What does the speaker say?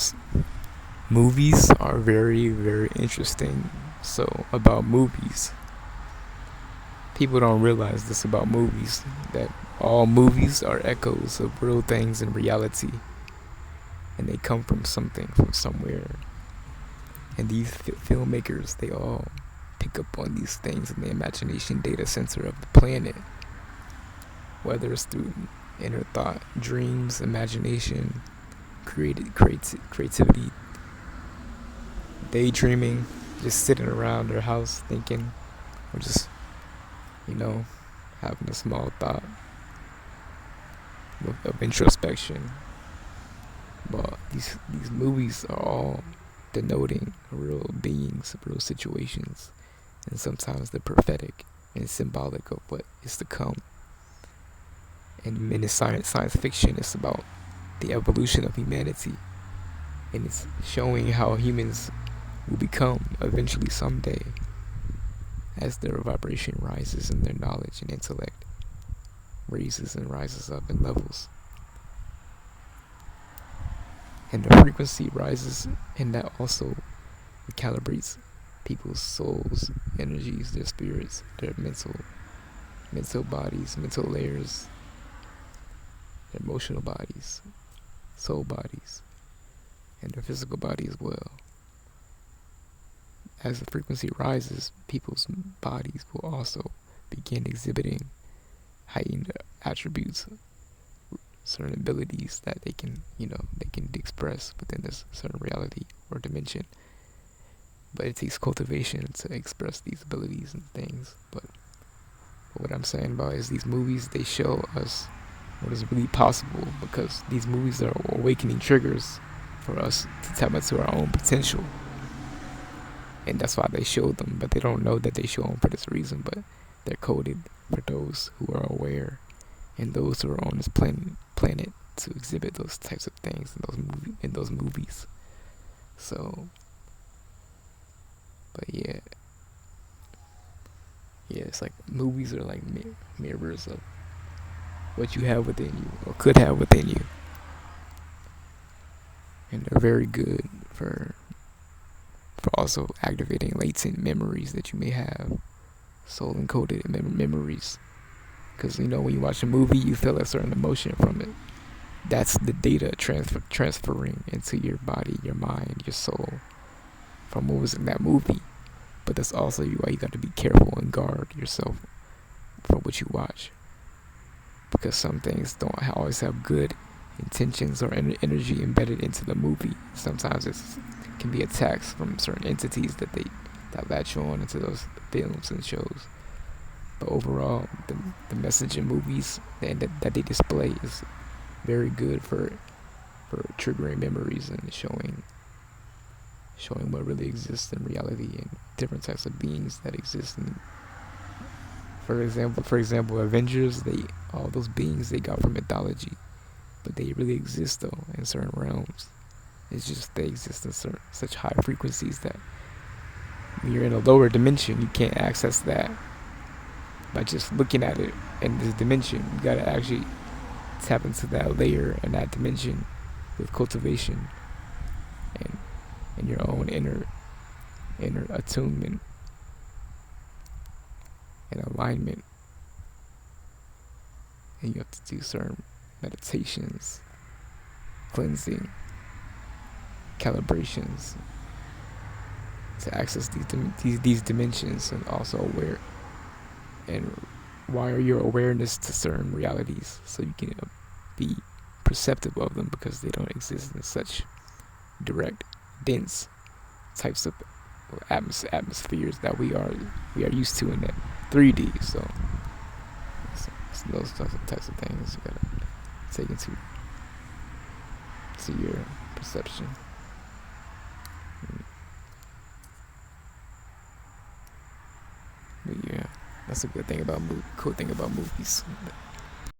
s- movies are very, very interesting. So, about movies, people don't realize this about movies, that all movies are echoes of real things in reality, and they come from something, from somewhere. And these filmmakers, they all pick up on these things in the imagination data center of the planet, whether it's through inner thought, dreams, imagination, creativity, daydreaming, just sitting around their house thinking, or just, you know, having a small thought of introspection. But these movies are all denoting real beings, real situations, and sometimes they're prophetic and symbolic of what is to come. And in science fiction, it's about the evolution of humanity, and it's showing how humans will become eventually someday as their vibration rises and their knowledge and intellect raises and rises up in levels. And the frequency rises, and that also calibrates people's souls, energies, their spirits, their mental bodies, mental layers, their emotional bodies, soul bodies, and their physical body as well. As the frequency rises, people's bodies will also begin exhibiting heightened attributes, certain abilities that they can express within this certain reality or dimension. But it takes cultivation to express these abilities and things. But what I'm saying about is these movies, they show us what is really possible, because these movies are awakening triggers for us to tap into our own potential. And that's why they show them, but they don't know that they show them for this reason. But they're coded for those who are aware and those who are on this planet to exhibit those types of things in those movies. So, but yeah, it's like movies are like mirrors of what you have within you or could have within you, and they're very good for also activating latent memories that you may have, soul encoded memories. Because when you watch a movie, you feel a certain emotion from it. That's the data transferring into your body, your mind, your soul from what was in that movie. But that's also why you got to be careful and guard yourself from what you watch, because some things don't always have good intentions or energy embedded into the movie. Sometimes it can be attacks from certain entities that latch on into those films and shows. But overall, the message in movies that they display is very good for triggering memories and showing what really exists in reality and different types of beings that exist. And for example, Avengers, all those beings they got from mythology, but they really exist though in certain realms. It's just they exist in such high frequencies that when you're in a lower dimension, you can't access that by just looking at it in this dimension. You gotta actually tap into that layer and that dimension with cultivation and your own inner attunement and alignment. And you have to do certain meditations, cleansing, calibrations to access these dimensions, and also and wire your awareness to certain realities so you can be perceptive of them, because they don't exist in such direct, dense types of atmospheres that we are used to in that 3D. So those types of things you gotta take into your perception. But yeah, that's a good thing about cool thing about movies.